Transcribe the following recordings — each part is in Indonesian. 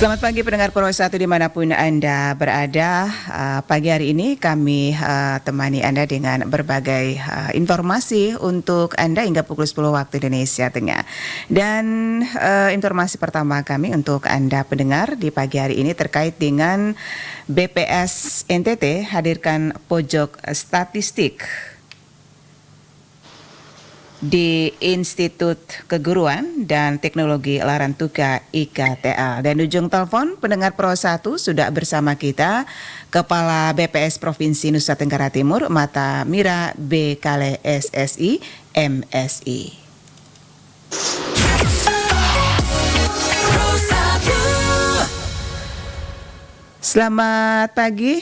Selamat pagi pendengar Pro 1 dimanapun Anda berada. Pagi hari ini kami temani Anda dengan berbagai informasi untuk Anda hingga pukul 10 waktu Indonesia Tengah. Dan informasi pertama kami untuk Anda pendengar di pagi hari ini terkait dengan BPS NTT hadirkan pojok statistik di Institut Keguruan dan Teknologi Larantuka IKTL. Dan ujung telepon pendengar Pro 1 sudah bersama kita Kepala BPS Provinsi Nusa Tenggara Timur Mata Mira B. Kale SSI MSI. Selamat pagi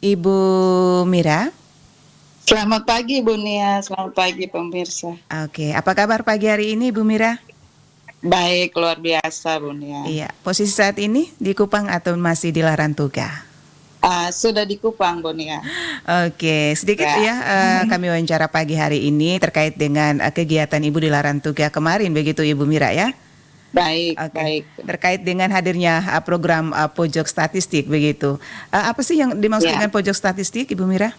Ibu Mira. Selamat pagi Bu Nia, selamat pagi pemirsa. Oke, apa kabar pagi hari ini Bu Mira? Baik, luar biasa Bu Nia. Iya, posisi saat ini di Kupang atau masih di Larantuka? Sudah di Kupang Bu Nia. Oke, sedikit kami wawancara pagi hari ini terkait dengan kegiatan Ibu di Larantuka kemarin, begitu Ibu Mira ya? Baik, Oke. baik. Terkait dengan hadirnya program pojok statistik begitu. Apa sih yang dimaksud dengan pojok statistik Ibu Mira?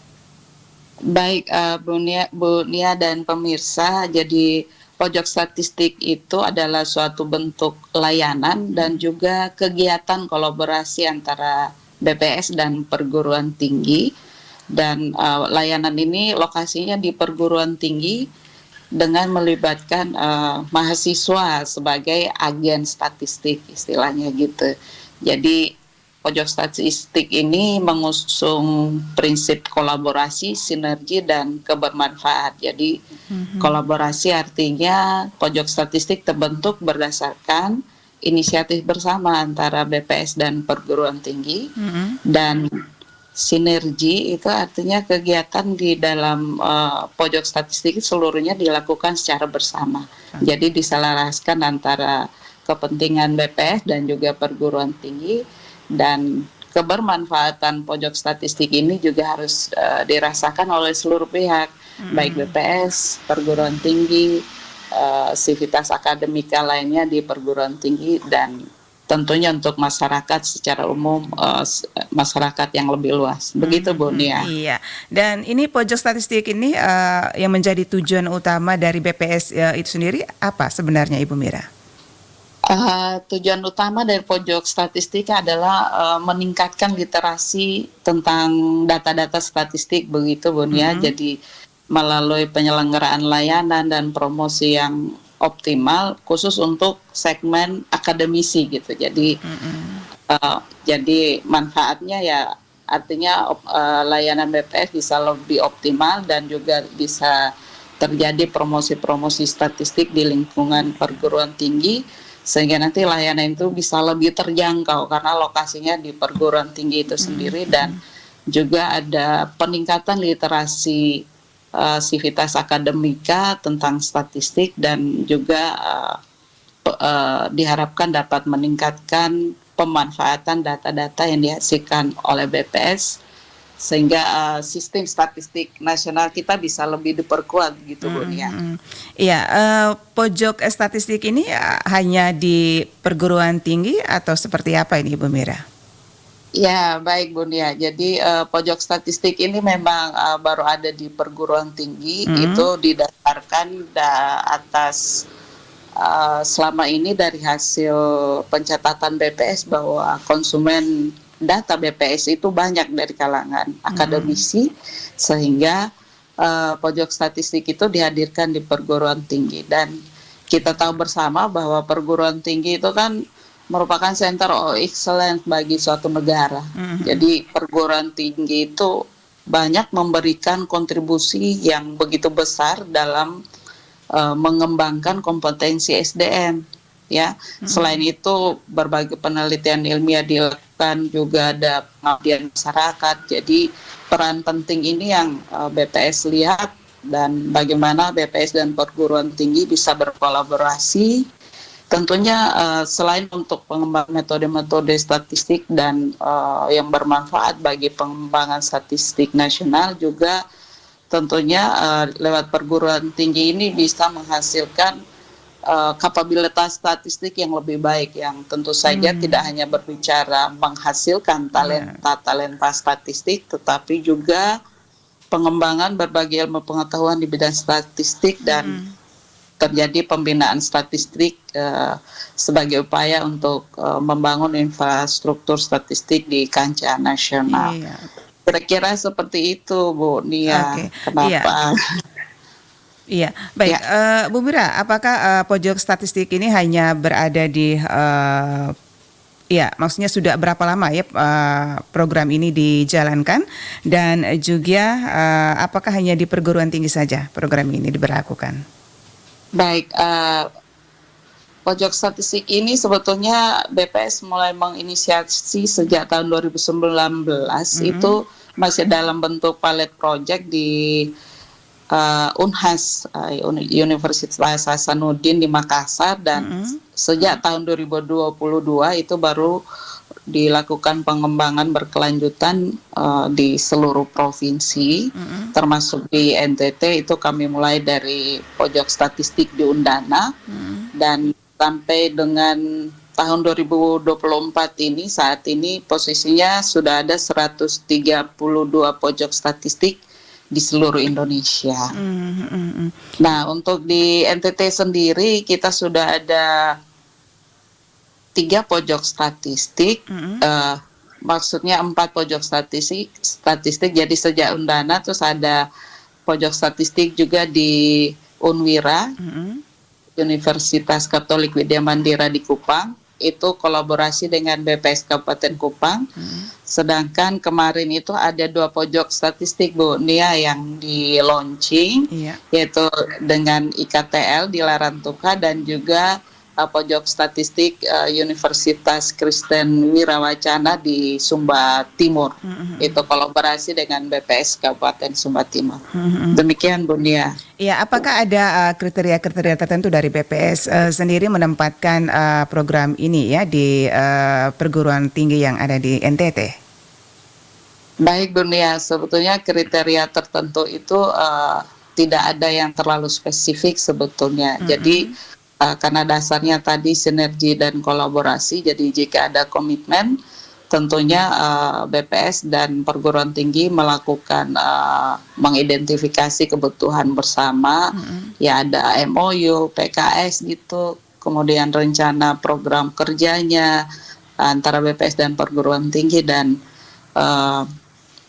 Baik Bu Nia dan pemirsa, jadi pojok statistik itu adalah suatu bentuk layanan dan juga kegiatan kolaborasi antara BPS dan perguruan tinggi. Dan layanan ini lokasinya di perguruan tinggi dengan melibatkan mahasiswa sebagai agen statistik istilahnya gitu. Jadi pojok statistik ini mengusung prinsip kolaborasi, sinergi, dan kebermanfaat. Jadi kolaborasi artinya pojok statistik terbentuk berdasarkan inisiatif bersama antara BPS dan perguruan tinggi. Dan sinergi itu artinya kegiatan di dalam pojok statistik seluruhnya dilakukan secara bersama. Jadi diselaraskan antara kepentingan BPS dan juga perguruan tinggi. Dan kebermanfaatan pojok statistik ini juga harus dirasakan oleh seluruh pihak, baik BPS, perguruan tinggi, sivitas akademika lainnya di perguruan tinggi, dan tentunya untuk masyarakat secara umum, masyarakat yang lebih luas. Begitu Bu Nia. Iya, dan ini pojok statistik ini yang menjadi tujuan utama dari BPS itu sendiri apa sebenarnya Ibu Mira? Tujuan utama dari pojok statistik adalah meningkatkan literasi tentang data-data statistik, begitu Bu Nia. Jadi melalui penyelenggaraan layanan dan promosi yang optimal khusus untuk segmen akademisi gitu. Jadi jadi manfaatnya ya artinya layanan BPS bisa lebih optimal dan juga bisa terjadi promosi-promosi statistik di lingkungan perguruan tinggi, sehingga nanti layanan itu bisa lebih terjangkau karena lokasinya di perguruan tinggi itu sendiri. Dan juga ada peningkatan literasi sivitas akademika tentang statistik, dan juga diharapkan dapat meningkatkan pemanfaatan data-data yang dihasilkan oleh BPS, sehingga sistem statistik nasional kita bisa lebih diperkuat gitu Bu Nia. Iya, pojok statistik ini hanya di perguruan tinggi atau seperti apa ini Ibu Mira? Ya, baik Bu Nia. Jadi pojok statistik ini memang baru ada di perguruan tinggi. Itu didasarkan atas selama ini dari hasil pencatatan BPS bahwa konsumen data BPS itu banyak dari kalangan akademisi, sehingga pojok statistik itu dihadirkan di perguruan tinggi. Dan kita tahu bersama bahwa perguruan tinggi itu kan merupakan center of excellence bagi suatu negara. Jadi perguruan tinggi itu banyak memberikan kontribusi yang begitu besar dalam mengembangkan kompetensi SDM. Ya, selain itu berbagai penelitian ilmiah dilakukan, juga ada pengabdian masyarakat. Jadi peran penting ini yang BPS lihat, dan bagaimana BPS dan perguruan tinggi bisa berkolaborasi. Tentunya selain untuk pengembangan metode-metode statistik dan yang bermanfaat bagi pengembangan statistik nasional, juga tentunya lewat perguruan tinggi ini bisa menghasilkan kapabilitas statistik yang lebih baik, yang tentu saja tidak hanya berbicara menghasilkan talenta statistik, tetapi juga pengembangan berbagai ilmu pengetahuan di bidang statistik dan terjadi pembinaan statistik sebagai upaya untuk membangun infrastruktur statistik di kancah nasional. Iya. Kira-kira seperti itu, Bu Nia. Oke. Kenapa? Iya, baik. Ya. Bu Mira, apakah pojok statistik ini hanya berada di, ya, maksudnya sudah berapa lama ya program ini dijalankan, dan juga apakah hanya di perguruan tinggi saja program ini diberlakukan? Baik, pojok statistik ini sebetulnya BPS mulai menginisiasi sejak tahun 2019, itu masih dalam bentuk pilot project di Unhas, Universitas Hasanuddin di Makassar, dan sejak tahun 2022 itu baru dilakukan pengembangan berkelanjutan di seluruh provinsi, termasuk di NTT. Itu kami mulai dari pojok statistik di Undana, dan sampai dengan tahun 2024 ini, saat ini posisinya sudah ada 132 pojok statistik di seluruh Indonesia. Nah, untuk di NTT sendiri kita sudah ada 3 pojok statistik, maksudnya 4 pojok statistik. Jadi sejak Undana terus ada pojok statistik juga di Unwira, Universitas Katolik Widya Mandira di Kupang. Itu kolaborasi dengan BPS Kabupaten Kupang. Sedangkan kemarin itu ada 2 pojok statistik, Bu Nia, yang di launching, yaitu dengan IKTL di Larantuka, dan juga pojok statistik Universitas Kristen Wirawacana di Sumba Timur. Itu kolaborasi dengan BPS Kabupaten Sumba Timur. Demikian, Bu Nia. Ya, apakah ada kriteria-kriteria tertentu dari BPS sendiri menempatkan program ini ya di perguruan tinggi yang ada di NTT? Baik, Bu Nia, sebetulnya kriteria tertentu itu tidak ada yang terlalu spesifik sebetulnya. Jadi karena dasarnya tadi sinergi dan kolaborasi, jadi jika ada komitmen, tentunya BPS dan perguruan tinggi melakukan mengidentifikasi kebutuhan bersama, ya ada MOU, PKS gitu, kemudian rencana program kerjanya antara BPS dan perguruan tinggi, dan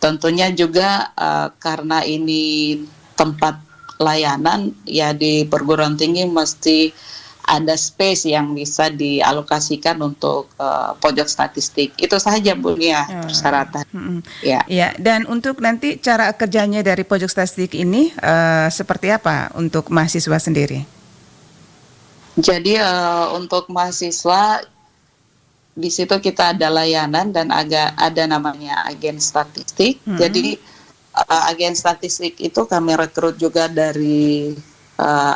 tentunya juga karena ini tempat layanan, ya di perguruan tinggi mesti ada space yang bisa dialokasikan untuk pojok statistik. Itu saja, Bu Nia, persyaratan. Ya, dan untuk nanti cara kerjanya dari pojok statistik ini seperti apa untuk mahasiswa sendiri? Jadi untuk mahasiswa di situ kita ada layanan dan ada namanya agen statistik. Jadi agen statistik itu kami rekrut juga dari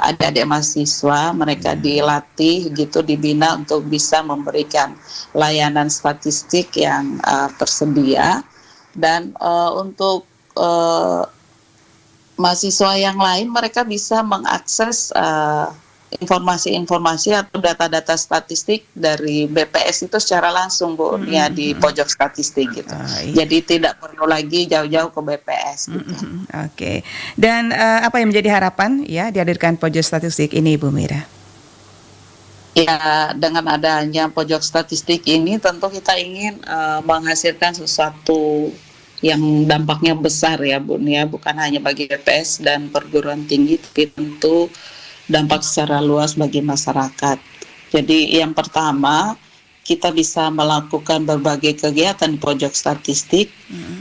adik-adik mahasiswa, mereka dilatih gitu, dibina untuk bisa memberikan layanan statistik yang tersedia. Dan untuk mahasiswa yang lain, mereka bisa mengakses informasi-informasi atau data-data statistik dari BPS itu secara langsung, Bu Nia, di pojok statistik gitu. Jadi tidak perlu lagi jauh-jauh ke BPS gitu. Oke. Dan apa yang menjadi harapan ya dihadirkan pojok statistik ini, Bu Mira? Ya, dengan adanya pojok statistik ini tentu kita ingin menghasilkan sesuatu yang dampaknya besar ya, Bu Nia, bukan hanya bagi BPS dan perguruan tinggi, tapi tentu dampak secara luas bagi masyarakat. Jadi yang pertama, kita bisa melakukan berbagai kegiatan di pojok statistik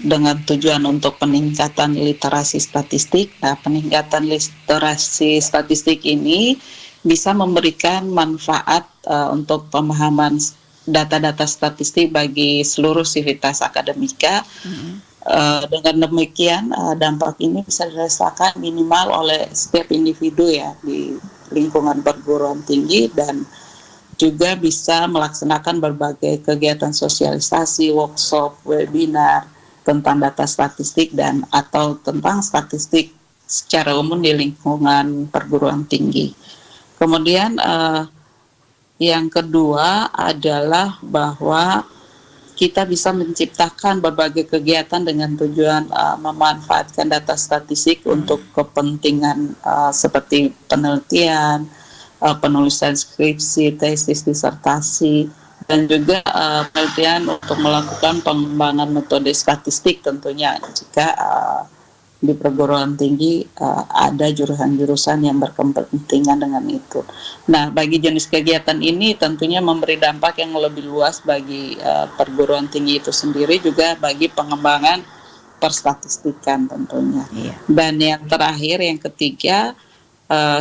dengan tujuan untuk peningkatan literasi statistik. Nah, peningkatan literasi statistik ini bisa memberikan manfaat untuk pemahaman data-data statistik bagi seluruh sivitas akademika. Dengan demikian dampak ini bisa dirasakan minimal oleh setiap individu ya di lingkungan perguruan tinggi, dan juga bisa melaksanakan berbagai kegiatan sosialisasi, workshop, webinar tentang data statistik dan atau tentang statistik secara umum di lingkungan perguruan tinggi. Kemudian yang kedua adalah bahwa kita bisa menciptakan berbagai kegiatan dengan tujuan memanfaatkan data statistik untuk kepentingan seperti penelitian, penulisan skripsi, tesis, disertasi, dan juga penelitian untuk melakukan pengembangan metode statistik tentunya jika di perguruan tinggi ada jurusan-jurusan yang berkepentingan dengan itu. Nah, bagi jenis kegiatan ini tentunya memberi dampak yang lebih luas bagi perguruan tinggi itu sendiri, juga bagi pengembangan perstatistikan tentunya. Iya. Dan yang terakhir, yang ketiga,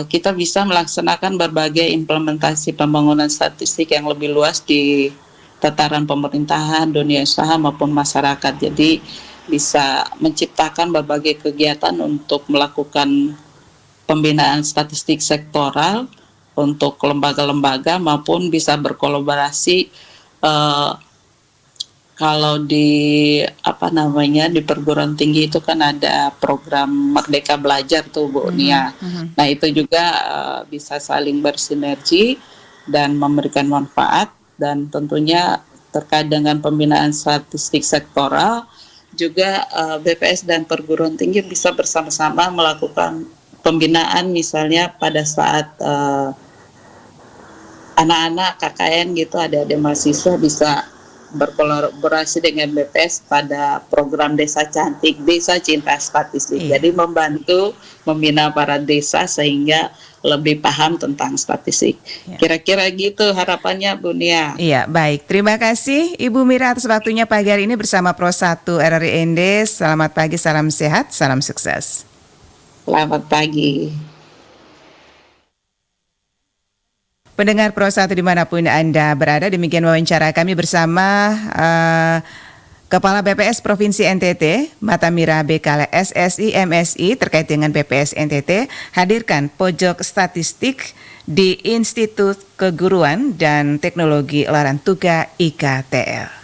kita bisa melaksanakan berbagai implementasi pembangunan statistik yang lebih luas di tataran pemerintahan, dunia usaha maupun masyarakat. Jadi bisa menciptakan berbagai kegiatan untuk melakukan pembinaan statistik sektoral untuk lembaga-lembaga, maupun bisa berkolaborasi kalau di di perguruan tinggi itu kan ada program Merdeka Belajar tuh Bu Nia. Nah, itu juga bisa saling bersinergi dan memberikan manfaat, dan tentunya terkait dengan pembinaan statistik sektoral juga BPS dan perguruan tinggi bisa bersama-sama melakukan pembinaan, misalnya pada saat anak-anak KKN gitu, adik-adik mahasiswa bisa berkolaborasi dengan BPS pada program Desa Cantik, Desa Cinta Statistik. Jadi membantu membina para desa sehingga lebih paham tentang statistik. Kira-kira gitu harapannya Bu Nia. Iya, baik. Terima kasih Ibu Mira atas waktunya pagi hari ini bersama Pro 1 RRI ND. Selamat pagi, salam sehat, salam sukses. Selamat pagi. Pendengar Pro 1 dimanapun Anda berada, demikian wawancara kami bersama Kepala BPS Provinsi NTT, Matamira Bekale SSI MSI terkait dengan BPS NTT, hadirkan pojok statistik di Institut Keguruan dan Teknologi Larantuga IKTL.